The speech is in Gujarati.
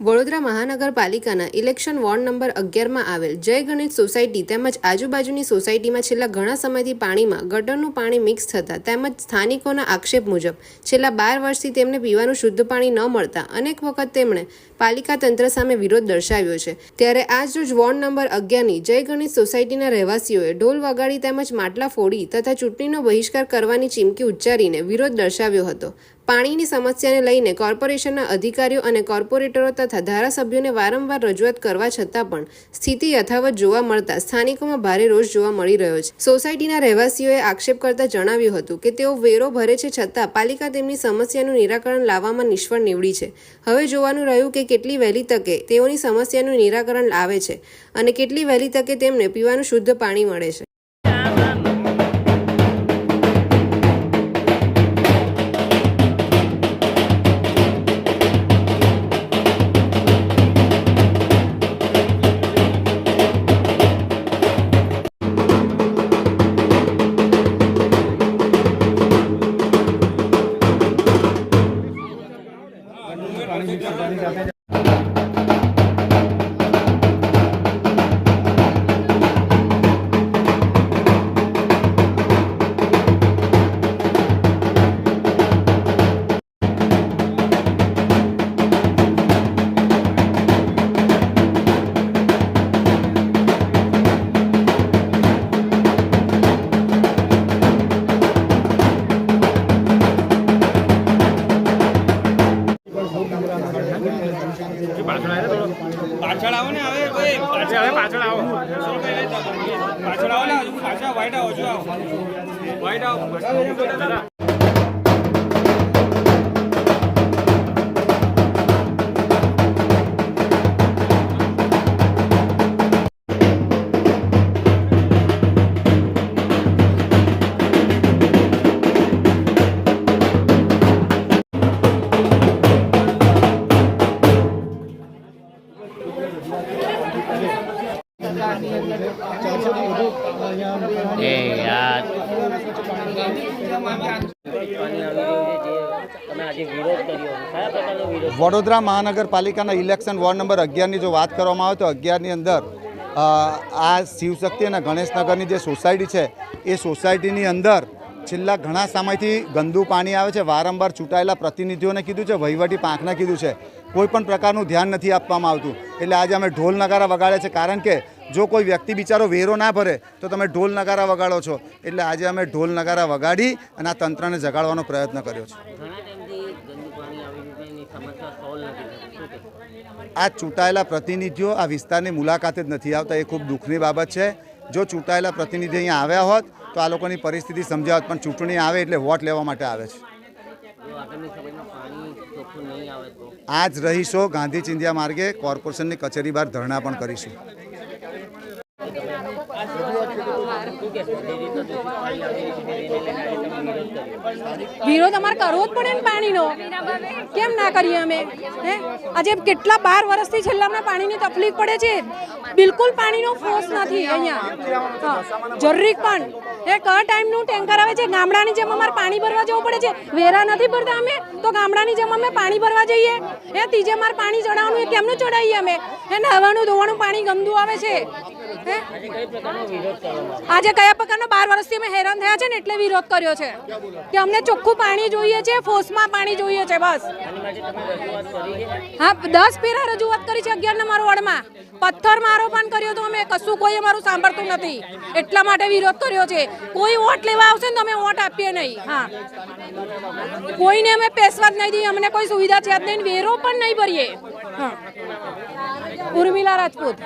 વડોદરા મહાનગરપાલિકાના ઇલેક્શન વોર્ડ નંબર 11માં આવેલ જય ગણેશ સોસાયટી તેમજ આજુબાજુની સોસાયટીમાં છેલ્લા ઘણા સમયથી પાણીમાં ગટરનું પાણી મિક્સ થતા તેમજ સ્થાનિકોના આક્ષેપ મુજબ છેલ્લા 12 વર્ષથી તેમને પીવાનું શુદ્ધ પાણી ન મળતા અનેક વખત તેમણે પાલિકા તંત્ર સામે વિરોધ દર્શાવ્યો છે। ત્યારે આજરોજ વોર્ડ નંબર 11ની જય ગણેશ સોસાયટીના રહેવાસીઓએ ઢોલ વગાડી તેમજ માટલા ફોડી તથા ચૂંટણીનો બહિષ્કાર કરવાની ચીમકી ઉચ્ચારીને વિરોધ દર્શાવ્યો હતો। પાણીની સમસ્યાને લઈને કોર્પોરેશનના અધિકારીઓ અને કોર્પોરેટરો તથા ધારાસભ્યોને વારંવાર રજૂઆત કરવા છતાં પણ સ્થિતિ યથાવત જોવા મળતા સ્થાનિકોમાં ભારે રોષ જોવા મળી રહ્યો છે। સોસાયટીના રહેવાસીઓએ આક્ષેપ કરતા જણાવ્યું હતું કે તેઓ વેરો ભરે છે છતાં પાલિકા તેમની સમસ્યાનું નિરાકરણ લાવવામાં નિષ્ફળ નીવડી છે। હવે જોવાનું રહ્યું કે કેટલી વહેલી તકે તેઓની સમસ્યાનું નિરાકરણ લાવે છે અને કેટલી વહેલી તકે તેમને પીવાનું શુદ્ધ પાણી મળે છે। પાછળ આવો ને હવે ભાઈ પાછળ આવો પાછળ આવો ને હજુ પાછળ વાઈટ આવો હજુ આવો વાઈટ આવો વડોદરા મહાનગરપાલિકાના ઇલેક્શન વોર્ડ નંબર 11ની જો વાત કરવામાં આવે તો 11ની અંદર આ શિવશક્તિ અને ગણેશનગરની જે સોસાયટી છે એ સોસાયટીની અંદર છેલ્લા ઘણા સમયથી ગંદુ પાણી આવે છે। વારંવાર ચૂંટાયેલા પ્રતિનિધિઓને કીધું છે, વહીવટી પાંખને કીધું છે, કોઈ પણ પ્રકારનું ધ્યાન નથી આપવામાં આવતું। એટલે આજે અમે ઢોલ નગારા વગાડ્યા છે, કારણ કે જો કોઈ વ્યક્તિ બિચારો વેરો ના ભરે તો તમે ઢોલ નગારા વગાડો છો। એટલે આજે અમે ઢોલ નગારા વગાડી અને આ તંત્રને જગાડવાનો પ્રયત્ન કર્યો છે। આ ચૂંટાયેલા પ્રતિનિધિઓ આ વિસ્તારની મુલાકાતે જ નથી આવતા, એ ખૂબ દુઃખની બાબત છે। જો ચૂંટાયેલા પ્રતિનિધિ અહીંયા આવ્યા હોત તો આ લોકોની પરિસ્થિતિ સમજાવત, પણ ચૂંટણી આવે એટલે વોટ લેવા માટે આવે છે। આજ રહીશો ગાંધી ચિંધ્યા માર્ગે કોર્પોરેશનની કચેરી બહાર ધરણા પણ કરીશું। વિરોધ અમારે કરવો જ પડે ને પાણીનો, કેમ ના કરીએ અમે? હે આજે કેટલા 12 વર્ષથી છેલ્લા અમને પાણીની તકલીફ પડે છે। બિલકુલ પાણીનો ફોર્સ નથી અહીંયા, જરીક પણ એ કયા ટાઈમનું ટેન્કર આવે છે। ગામડાની જેમ અમારે પાણી ભરવા જવું પડે છે, વેરા નથી ભરતા અમે તો ગામડાની જેમ અમે પાણી ભરવા જઈએ। એ ત્રીજે માર પાણી ચડાવવાનું એ કેમનું ચડાવીએ અમે? એ નહાવાનું ધોવાનું પાણી ગંદુ આવે છે। આજે કયા પ્રકારનો 12 વર્ષથી અમે હેરાન થયા છે ને એટલે વિરોધ કર્યો છે કે અમને ચોખ્ખું પાણી જોઈએ છે, ફોર્સમાં પાણી જોઈએ છે, બસ। હા, 10 ફેરા રજૂઆત કરી છે 11 નંબર વોર્ડમાં, પથ્થર મારો પણ કર્યો તો અમે, કશું કોઈ અમારું સાંભળતું નથી, એટલા માટે વિરોધ કર્યો છે। કોઈ વોટ લેવા આવશે ને તો અમે વોટ આપીએ નહીં। હા, કોઈને અમે પેશવા જ નહીં દઈએ, અમને કોઈ સુવિધા છે જ નહીં, વેરો પણ નહીં ભરીએ। હા, ઉર્મિલા રાજપૂત।